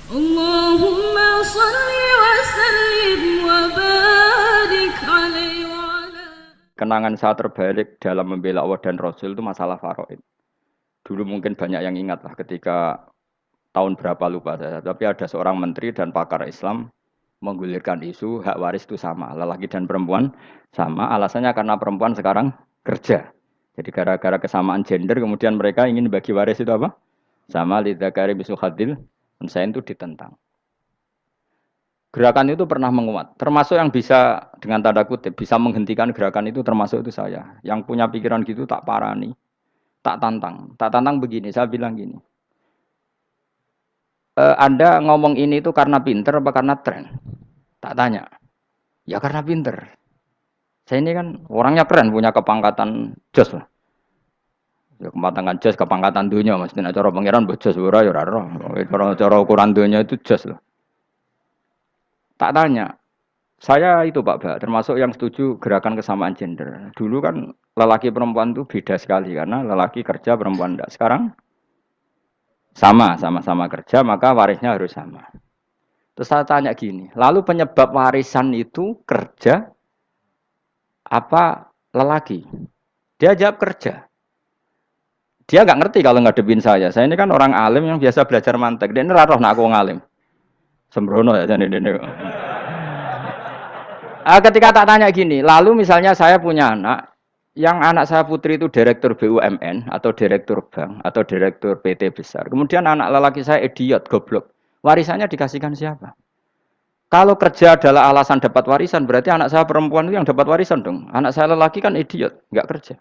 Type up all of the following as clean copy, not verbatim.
Allahumma salli wa sallim wa barik alaihi wa ala. Kenangan saya terbalik dalam membela Allah dan Rasul itu masalah faraid. Dulu mungkin banyak yang ingat lah ketika tahun berapa lupa saya. Tapi ada seorang menteri dan pakar Islam menggulirkan isu hak waris itu sama. Lelaki dan perempuan sama. Alasannya karena perempuan sekarang kerja. Jadi gara-gara kesamaan gender kemudian mereka ingin bagi waris itu apa? Sama lidzakari bisul hadil. Saya itu ditentang. Gerakan itu pernah menguat, termasuk yang bisa dengan tanda kutip bisa menghentikan gerakan itu termasuk itu saya. Yang punya pikiran gitu tak parani, tak tantang begini. Saya bilang gini, Anda ngomong ini itu karena pinter apa karena tren? Tak tanya, ya karena pinter. Saya ini kan orangnya keren, punya kepangkatan jos lah. Ya kepangkatan jos, kepangkatan dunia, maksudnya cara pangeran bojos ora ya ora. Cara ukuran dunia itu jos lah. Tak tanya, saya itu Pak Ba, termasuk yang setuju gerakan kesamaan gender. Dulu kan lelaki perempuan itu beda sekali karena lelaki kerja perempuan tidak. Sekarang sama-sama kerja maka warisnya harus sama. Terus saya tanya gini, lalu penyebab warisan itu kerja apa lelaki? Dia jawab kerja. Dia nggak ngerti kalau ngadepin saya. Saya ini kan orang alim yang biasa belajar mantek. Dia ini roh nak aku ngalim. Sembrono ya jadi ini. Ketika tak tanya gini, lalu misalnya saya punya anak, yang anak saya putri itu direktur BUMN atau direktur bank atau direktur PT besar. Kemudian anak lelaki saya idiot, goblok. Warisannya dikasihkan siapa? Kalau kerja adalah alasan dapat warisan, berarti anak saya perempuan itu yang dapat warisan dong. Anak saya lelaki kan idiot, nggak kerja.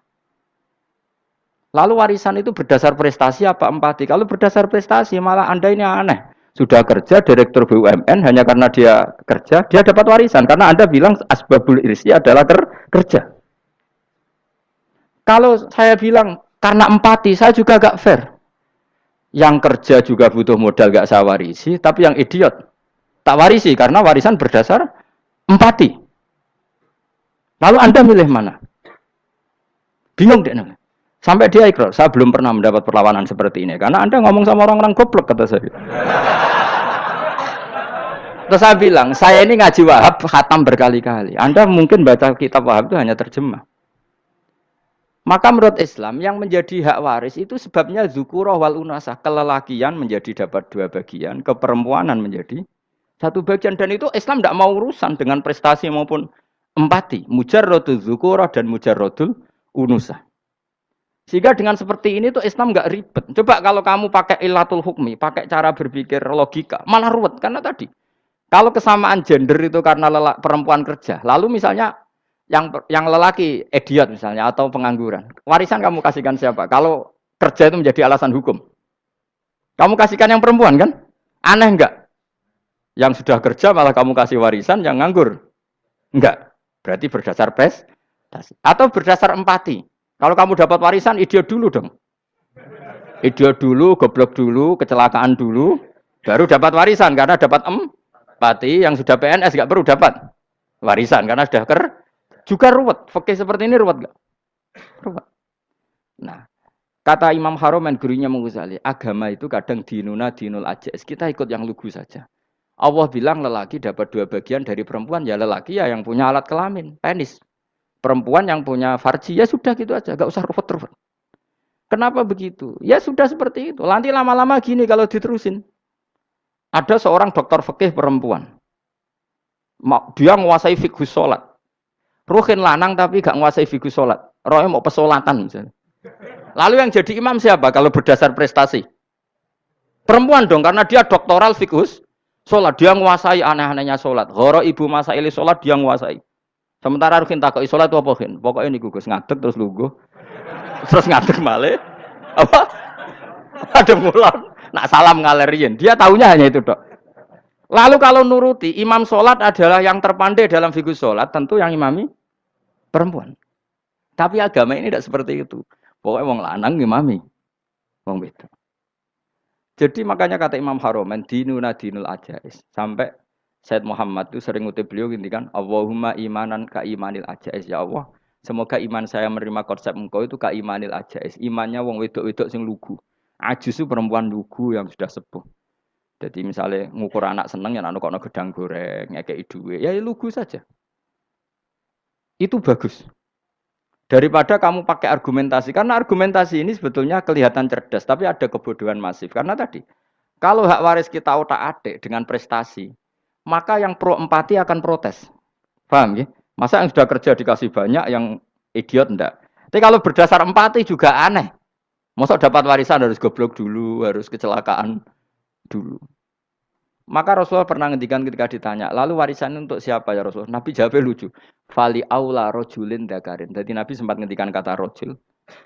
Lalu warisan itu berdasar prestasi apa empati? Kalau berdasar prestasi, malah Anda ini aneh. Sudah kerja direktur BUMN hanya karena dia kerja, dia dapat warisan. Karena Anda bilang asbabul irsi adalah kerja. Kalau saya bilang karena empati, saya juga gak fair. Yang kerja juga butuh modal gak saya warisi, tapi yang idiot tak warisi karena warisan berdasar empati. Lalu Anda milih mana? Bingung deh. Sampai dia ikrar, saya belum pernah mendapat perlawanan seperti ini. Karena Anda ngomong sama orang-orang goblok, kata saya. Terus saya bilang, saya ini ngaji Wahab, khatam berkali-kali. Anda mungkin baca kitab Wahab itu hanya terjemah. Maka menurut Islam, yang menjadi hak waris itu sebabnya zukurah wal unasah. Kelelakian menjadi dapat dua bagian, keperempuanan menjadi satu bagian. Dan itu Islam tidak mau urusan dengan prestasi maupun empati. Mujarrodul zukurah dan mujarrodul unusah. Sehingga dengan seperti ini tuh Islam nggak ribet. Coba kalau kamu pakai ilatul hukmi, pakai cara berpikir logika, malah ruwet. Karena tadi, kalau kesamaan gender itu karena perempuan kerja, lalu misalnya yang lelaki idiot misalnya atau pengangguran, warisan kamu kasihkan siapa? Kalau kerja itu menjadi alasan hukum, kamu kasihkan yang perempuan kan? Aneh enggak? Yang sudah kerja malah kamu kasih warisan, yang nganggur enggak? Berarti berdasar prestasi atau berdasar empati. Kalau kamu dapat warisan, idiot dulu dong. Idiot dulu, goblok dulu, kecelakaan dulu, baru dapat warisan karena dapat empati. Yang sudah PNS nggak perlu dapat warisan karena sudah juga ruwet. Fakih seperti ini ruwet nggak? Ruwet. Nah, kata Imam Haromen gurunya Menguzali, agama itu kadang dinuna dinul ajais. Kita ikut yang lugu saja. Allah bilang lelaki dapat dua bagian dari perempuan, ya lelaki ya yang punya alat kelamin, penis. Perempuan yang punya farji, ya sudah gitu aja, gak usah ruwet-ruwet. Kenapa begitu? Ya sudah seperti itu. Nanti lama-lama gini kalau diterusin. Ada seorang dokter fikih perempuan. Dia menguasai fikih sholat. Ruhin lanang tapi gak menguasai fikih sholat. Rohnya mau pesolatan misalnya. Lalu yang jadi imam siapa kalau berdasar prestasi? Perempuan dong, karena dia doktoral fikih sholat. Dia menguasai aneh-anehnya sholat. Horo ibu masaili sholat dia menguasai. Sementara Ruhin takoi sholat itu apa Ruhin? Pokoknya ini gugus ngadeg terus lugu. Terus ngadeg malih. Apa? Ada mulon. Nak salam ngalerian. Dia tahunya hanya itu dok. Lalu kalau nuruti imam sholat adalah yang terpandai dalam fikih sholat, tentu yang imami perempuan. Tapi agama ini tidak seperti itu. Pokoknya wong lanang imami. Wong beda. Jadi makanya kata Imam Haromen dinuna dinul ajais. Sampai Said Muhammad itu sering ngutip beliau gini kan, Allahumma imanan ka imanil ajais, ya Allah. Semoga iman saya menerima konsep engkau itu ka imanil ajais. Imannya wong wedok-wedok sing lugu. Ajis itu perempuan lugu yang sudah sepuh. Jadi misalnya ngukur anak seneng ya anak kono gedang goreng, ngekei duit, ya lugu saja. Itu bagus. Daripada kamu pakai argumentasi, karena argumentasi ini sebetulnya kelihatan cerdas, tapi ada kebodohan masif. Karena tadi, kalau hak waris kita otak-atik dengan prestasi, maka yang pro empati akan protes. Paham ya? Masa yang sudah kerja dikasih banyak, yang idiot enggak? Tapi kalau berdasar empati juga aneh. Masa dapat warisan harus goblok dulu, harus kecelakaan dulu. Maka Rasulullah pernah ngendikan ketika ditanya, lalu warisan untuk siapa ya Rasulullah? Nabi jawabnya lucu. Fali aula rojulin dakarin. Jadi Nabi sempat ngendikan kata rojul.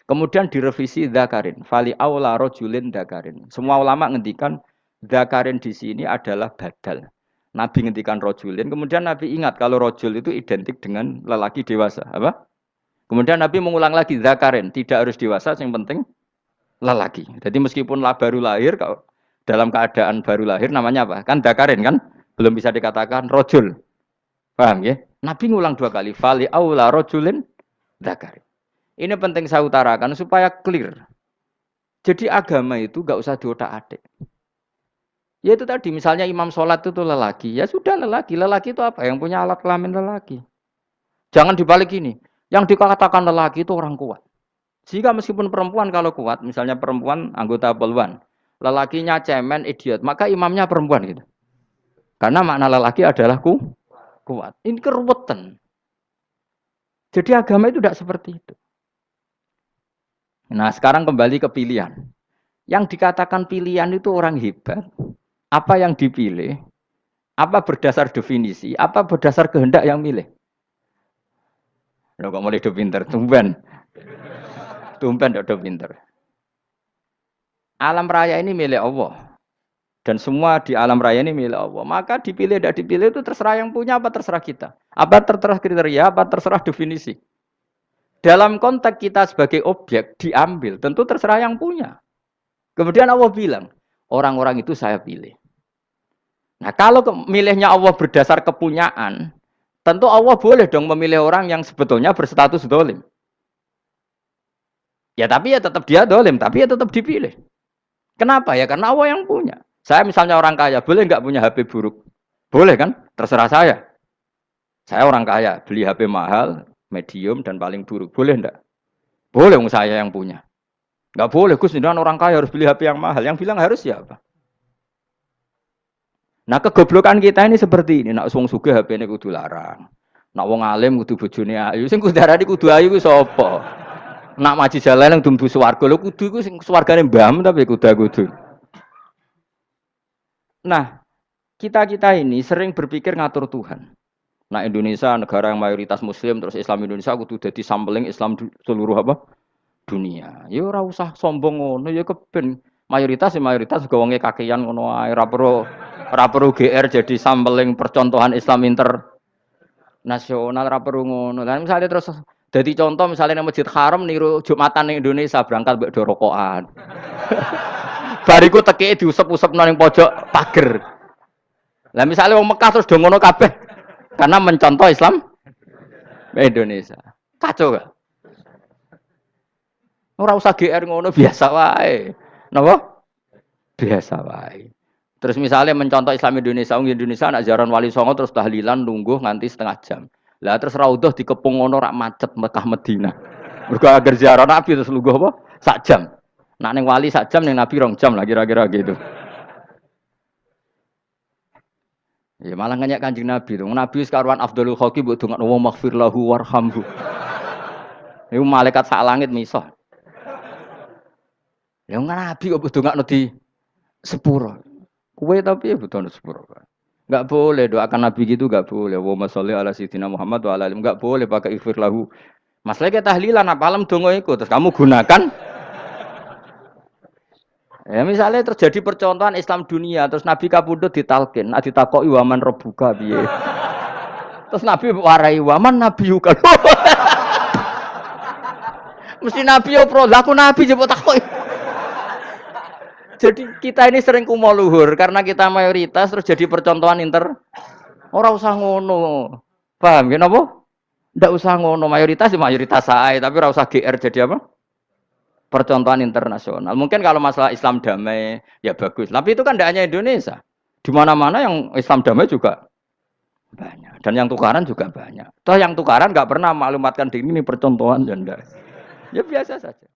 Kemudian direvisi dakarin. Fali aula rojulin dakarin. Semua ulama ngendikan dakarin di sini adalah badal. Nabi ngendikan rojulin. Kemudian Nabi ingat kalau rojul itu identik dengan lelaki dewasa. Apa? Kemudian Nabi mengulang lagi dakarin. Tidak harus dewasa, yang penting lelaki. Jadi meskipun baru lahir, kalau dalam keadaan baru lahir namanya apa? Kan dakarin kan? Belum bisa dikatakan rojul. Paham ya? Nabi ngulang 2 kali. Fali aula rojulin dakarin. Ini penting saya utarakan supaya clear. Jadi agama itu gak usah diotak-atik. Ya itu tadi, misalnya imam sholat itu lelaki. Ya sudah lelaki. Lelaki itu apa? Yang punya alat kelamin lelaki. Jangan dibalik ini. Yang dikatakan lelaki itu orang kuat. Jika meskipun perempuan kalau kuat, misalnya perempuan anggota poluan, lelakinya cemen, idiot, maka imamnya perempuan gitu. Karena makna lelaki adalah kuat. Ini keruwetan. Jadi agama itu tidak seperti itu. Nah sekarang kembali ke pilihan. Yang dikatakan pilihan itu orang hebat. Apa yang dipilih? Apa berdasar definisi? Apa berdasar kehendak yang milih? Loh kok mulai do pinter? Tumben udah pinter. Alam raya ini milik Allah. Dan semua di alam raya ini milik Allah. Maka dipilih tidak dipilih itu terserah yang punya apa terserah kita. Apa terserah kriteria, apa terserah definisi. Dalam konteks kita sebagai objek diambil, tentu terserah yang punya. Kemudian Allah bilang, orang-orang itu saya pilih. Nah kalau milihnya Allah berdasar kepunyaan, tentu Allah boleh dong memilih orang yang sebetulnya berstatus dolim. Ya tapi ya tetap dia dolim, tapi ya tetap dipilih. Kenapa ya? Karena Allah yang punya. Saya misalnya orang kaya, boleh nggak punya HP buruk? Boleh kan? Terserah saya. Saya orang kaya, beli HP mahal, medium, dan paling buruk. Boleh enggak? Boleh saya yang punya. Nggak boleh, Gus, dengan orang kaya harus beli HP yang mahal. Yang bilang harus siapa? Nah kegoblokan kita ini seperti ini. Nak wong sugih HP ini kudu larang. Nak wong alim kudu bojone ayu. Sing kudu darani kudu ayu ku sapa? Nak maji jalan yang dumbu swarga lho kudu iku sing swargane mbam tapi kudu. Nah, kita ini sering berpikir ngatur Tuhan. Nah, Indonesia negara yang mayoritas muslim terus Islam Indonesia kudu dadi sampling Islam seluruh apa? Dunia. Ya ora usah sombong ngono ya keben. Mayoritas juga wonge kakean ngono ae ora perlu GR jadi sampling percontohan Islam internasional ora perlu ngono. Lah misalnya terus jadi contoh misalnya di Masjid Haram niru Jumatan di Indonesia berangkat mbek do rokokan. Bariku teki diusep-usep nang pojok pager. Lah misalnya wong Mekah terus do ngono kabeh karena mencontoh Islam Indonesia. Kacau gak? Ora usah GR ngono biasa wae. Napa? Biasa wae. Terus misalnya mencontoh Islam Indonesia, Indonesia nak ziarah Wali Songo terus tahlilan nunggu nganti setengah jam. Lah terus raudhah dikepung ngono rak macet Mekah Madinah. Mergo agar ziarah Nabi terus lungguh apa? Sak jam. Nak ning wali sak jam ning Nabi 2 jam lah kira-kira gitu. Ya malah nganyak Kanjeng Nabi to. Nabi sekaruan Afdhalul Khalqi mbok dongakno wa maghfir lahu warhamhu. Iku malaikat sak langit misah. Ya Nabi kok mbok dongakno di sepuro. Kowe tapi ya butuh sepuro. Enggak boleh doakan Nabi gitu, enggak boleh. Wa sholli ala sayyidina Muhammad wa ala alihi. Enggak boleh pakai ighfir lahu. Masalah kita tahlilan apa alam donga iku terus kamu gunakan. Ya misalnya terjadi percontohan Islam dunia terus Nabi kapundhut ditalkin, nek ditakoki waman rebuka piye. Terus Nabi warai waman nabiyuka. Mesti Nabi yo pro, lah aku Nabi jebok takoki. Jadi kita ini sering kumo luhur karena kita mayoritas terus jadi percontohan Ora usah ngono. Paham ya napa? Ndak usah ngono, mayoritas sae, tapi ora usah GR jadi apa? Percontohan internasional. Mungkin kalau masalah Islam damai ya bagus. Tapi itu kan tidak hanya Indonesia. Di mana-mana yang Islam damai juga banyak. Dan yang tukaran juga banyak. Toh yang tukaran nggak pernah maklumatkan diri ini percontohan dan enggak. Ya biasa saja.